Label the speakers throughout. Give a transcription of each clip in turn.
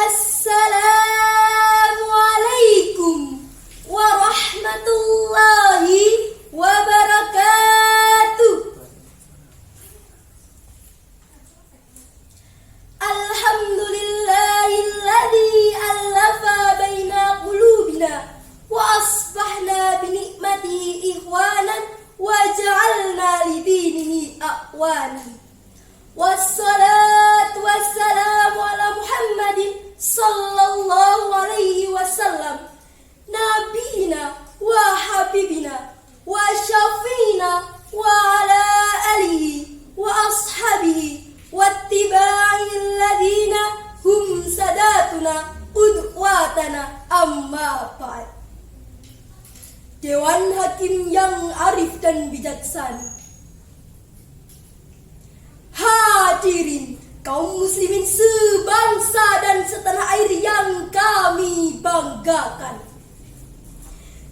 Speaker 1: Assalamualaikum warahmatullahi wabarakatuh. Alhamdulillahilladzi allafa baina qulubina wa asbahna bi ni'matihi ikhwanan wa ja'alna li dinihi aqwani. Wassalatu wassalamu ala Muhammadin sallallahu alaihi wasallam, nabiyina wa habibina wa syafiina wa ala alihi wa ashabihi wattiba'il ladina hum sadatuna qudwatana amma ba'd. Dewan Hakim yang arif dan bijaksana, hadirin kaum muslimin sebangsa dan setanah air yang kami banggakan.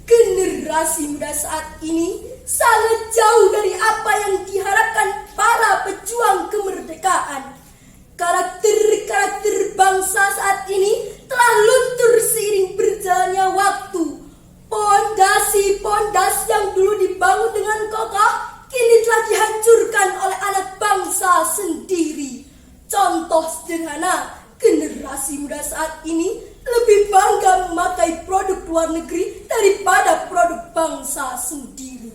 Speaker 1: Generasi muda saat ini sangat jauh dari apa yang diharapkan para pejuang kemerdekaan. Karakter-karakter bangsa saat ini telah luntur seiring berjalannya waktu. Pondasi-pondasi yang dulu dibangun dengan kokoh kini telah dihancurkan oleh anak bangsa sendiri. Contoh sederhana, generasi muda saat ini lebih bangga memakai produk luar negeri daripada produk bangsa sendiri.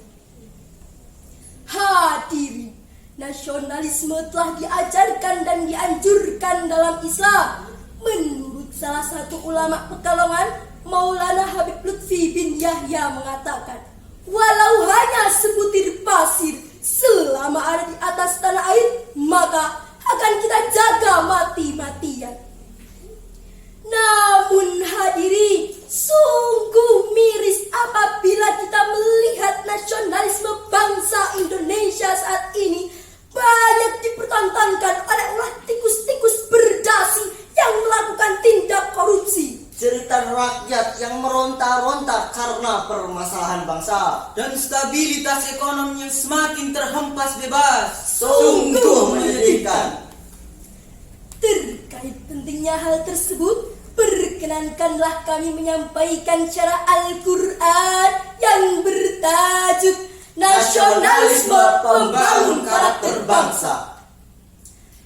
Speaker 1: Hadirin, nasionalisme telah diajarkan dan dianjurkan dalam Islam. Menurut salah satu ulama Pekalongan, Maulana Habib Lutfi bin Yahya mengatakan, walau hanya sebutir pasir selama ada di atas tanah air, maka akan kita jaga mati-matian. Namun hadirin, sungguh miris apabila kita melihat nasionalisme bangsa Indonesia saat ini banyak dipertontonkan oleh ulah tikus-tikus berdasi yang melakukan tindak korupsi.
Speaker 2: Cerita rakyat yang meronta-ronta karena permasalahan bangsa
Speaker 3: dan stabilitas ekonomi yang semakin terhempas bebas.
Speaker 2: Sungguh menyedihkan.
Speaker 1: Terkait pentingnya hal tersebut, perkenankanlah kami menyampaikan syarah Al-Quran yang bertajuk Nasionalisme Pembangun Karakter Bangsa.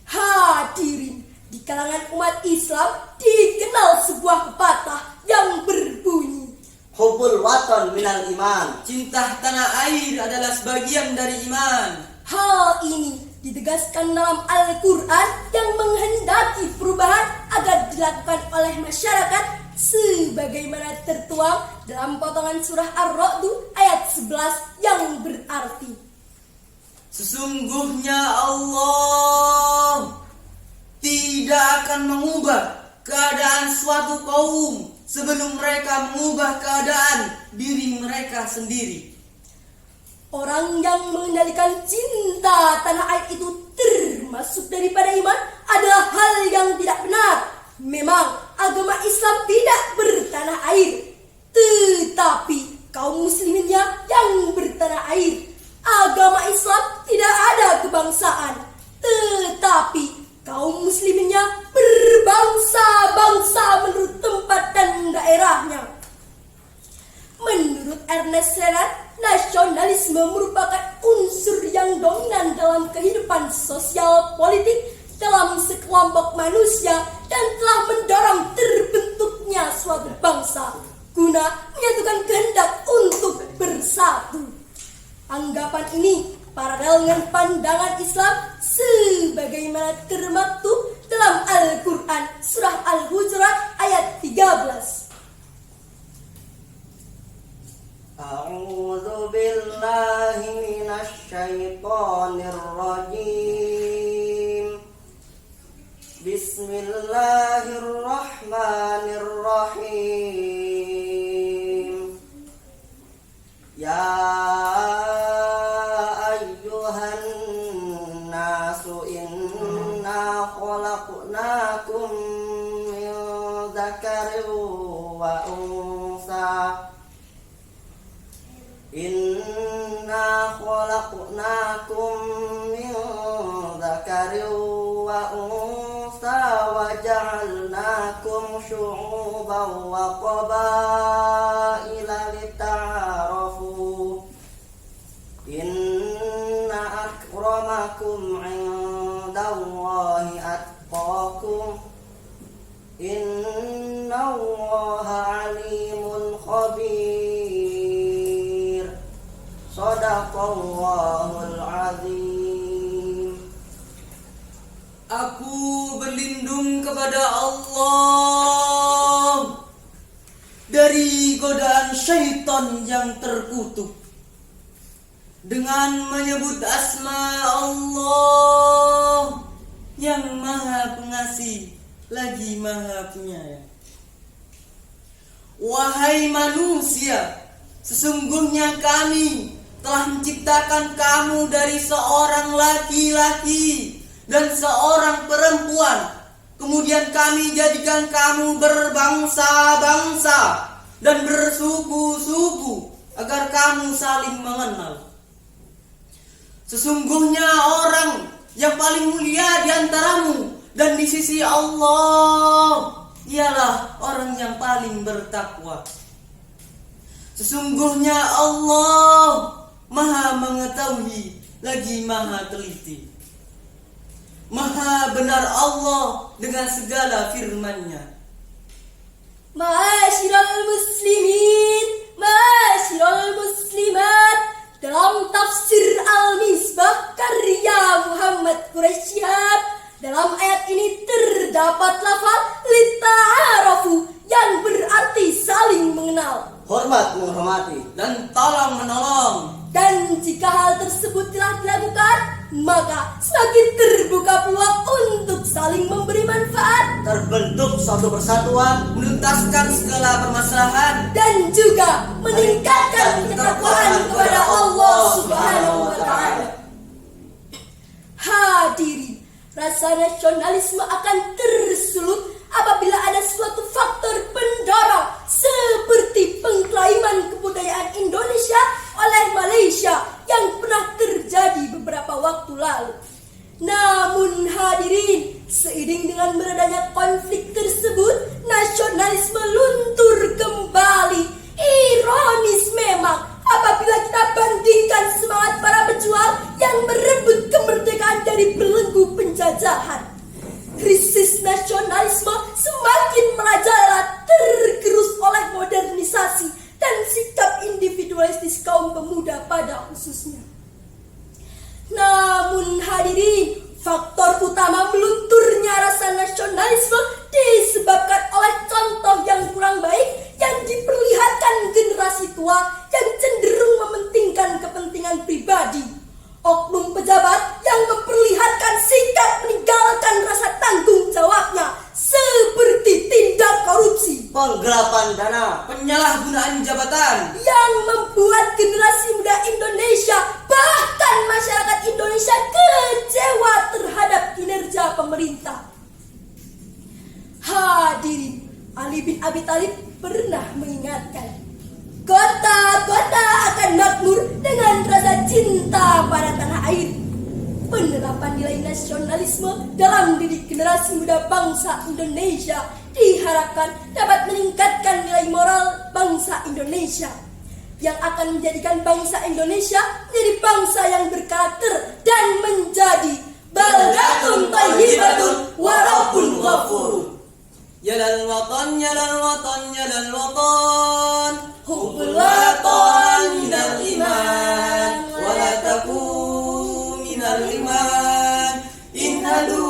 Speaker 1: Hadirin, di kalangan umat Islam dikenal sebuah pepatah yang berbunyi,
Speaker 2: Hubbul watan minal iman.
Speaker 3: Cinta tanah air adalah sebagian dari iman.
Speaker 1: Hal ini ditegaskan dalam Al-Quran yang menghendaki perubahan agar dilakukan oleh masyarakat sebagaimana tertuang dalam potongan surah Ar-Ra'd ayat 11 yang berarti,
Speaker 3: sesungguhnya Allah tidak akan mengubah keadaan suatu kaum sebelum mereka mengubah keadaan diri mereka sendiri.
Speaker 1: Orang yang mengendalikan cinta tanah air itu termasuk daripada iman adalah hal yang tidak benar. Memang agama Islam tidak bertanah air, tetapi kaum musliminnya yang bertanah air. Agama Islam tidak ada kebangsaan, tetapi kaum musliminnya berbangsa-bangsa menurut tempat dan daerahnya. Menurut Ernest Renan, nasionalisme merupakan unsur yang dominan dalam kehidupan sosial politik dalam sekelompok manusia dan telah mendorong terbentuknya suatu bangsa guna menyatukan kehendak untuk bersatu. Anggapan ini paralel dengan pandangan Islam sebagaimana termaktub dalam Al-Quran surah Al-Hujurat ayat 13.
Speaker 2: A'udzu billahi minasy syaithanir rajim. Bismillahirrahmanirrahim. Ya ayyuhan nasu inna khalaqnakum min dzakarin wa unsa. Inna khalaqnakum min dzakarin wa unsa wa ja'alnakum شعوبا وقبائل لتعارفوا إن أكرمكم عند الله أتقاكم إن الله عليم خبير صدق الله العظيم.
Speaker 3: Aku berlindung kepada Allah dari godaan syaitan yang terkutuk dengan menyebut asma Allah yang maha pengasih lagi maha penyayang. Wahai manusia, sesungguhnya kami telah menciptakan kamu dari seorang laki-laki dan seorang perempuan. Kemudian kami jadikan kamu berbangsa-bangsa dan bersuku-suku agar kamu saling mengenal. Sesungguhnya orang yang paling mulia di antaramu dan di sisi Allah ialah orang yang paling bertakwa. Sesungguhnya Allah maha mengetahui lagi maha teliti. Maha benar Allah dengan segala firman-Nya.
Speaker 1: Ma'asyiral muslimin, ma'asyiral muslimat, dalam tafsir Al-Misbah karya Muhammad Quraisyhab, dalam ayat ini terdapat lafaz lita'arafu yang berarti saling mengenal,
Speaker 2: Hormat menghormati
Speaker 3: Dan tolong menolong.
Speaker 1: dan jika hal tersebut telah dilakukan, maka semakin terbuka peluang untuk saling memberi manfaat
Speaker 2: terbentuk suatu persatuan
Speaker 3: Menuntaskan segala permasalahan
Speaker 1: dan juga meningkatkan ketakwaan kepada Allah Subhanahu wa taala. Hadirin, rasa nasionalisme akan tersulut apabila ada suatu faktor pendorong seperti pengklaiman kebudayaan Indonesia oleh Malaysia yang pernah terjadi beberapa waktu lalu. Namun hadirin, seiring dengan meredanya konflik tersebut, nasionalisme luntur kembali. Ironis memang apabila kita bandingkan semangat para pejuang yang merebut kemerdekaan dari belenggu penjajahan. Krisis nasionalisme semakin merajalela, tergerus oleh modernisasi dan sikap individualistis kaum pemuda pada khususnya. Namun hadirin, faktor utama melunturnya rasa nasionalisme disebabkan oleh contoh yang kurang baik yang diperlihatkan generasi tua yang cenderung mementingkan kepentingan pribadi. Oknum pejabat yang memperlihatkan sikap meninggalkan rasa tanggung jawabnya seperti tindak korupsi,
Speaker 2: penggelapan dana,
Speaker 3: penyalahgunaan jabatan
Speaker 1: yang membuat generasi muda Indonesia bahkan masyarakat Indonesia kecewa terhadap kinerja pemerintah. Hadirin, Ali bin Abi Thalib pernah mengingatkan, kota-kota akan makmur dengan rasa cinta pada tanah air. Penerapan nilai nasionalisme dalam didik generasi muda bangsa Indonesia diharapkan dapat meningkatkan nilai moral bangsa Indonesia yang akan menjadikan bangsa Indonesia menjadi bangsa yang berkarakter dan menjadi baldatun thayyibatun wa rabbun ghafur.
Speaker 3: Ya lal watan, ya lal watan, ya lal watan.
Speaker 1: Hubbul watan minal
Speaker 3: iman, wa la takun minal iman. Inhadu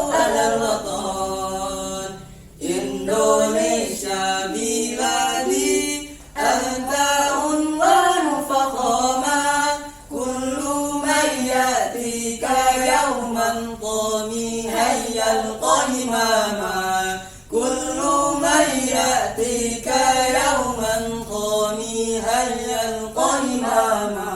Speaker 3: alal watan. Indonesia biladi, anta unwanu fakhama. Kullu man yatika yawman qami hayyal qahimama. Kullu man yatika yawman qami hayyal qahimama.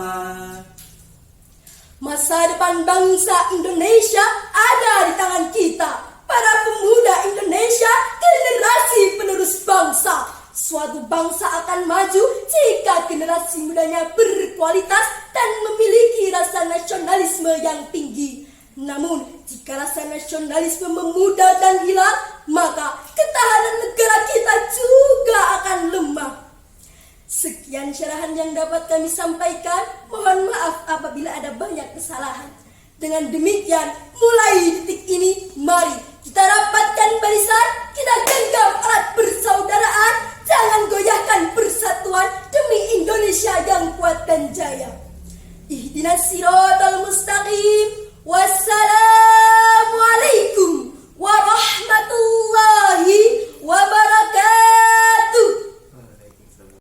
Speaker 1: Masa depan bangsa Indonesia ada di tangan kita, para pemuda Indonesia, generasi penerus bangsa. Suatu bangsa akan maju jika generasi mudanya berkualitas dan memiliki rasa nasionalisme yang tinggi. Namun, jika rasa nasionalisme memudar dan hilang, maka ketahanan Sekian syarahan yang dapat kami sampaikan. Mohon maaf apabila ada banyak kesalahan. Dengan demikian, mulai detik ini, mari kita rapatkan barisan, kita genggam erat persaudaraan, jangan goyahkan persatuan demi Indonesia yang kuat dan jaya. Ihdinas siratal mustaqim.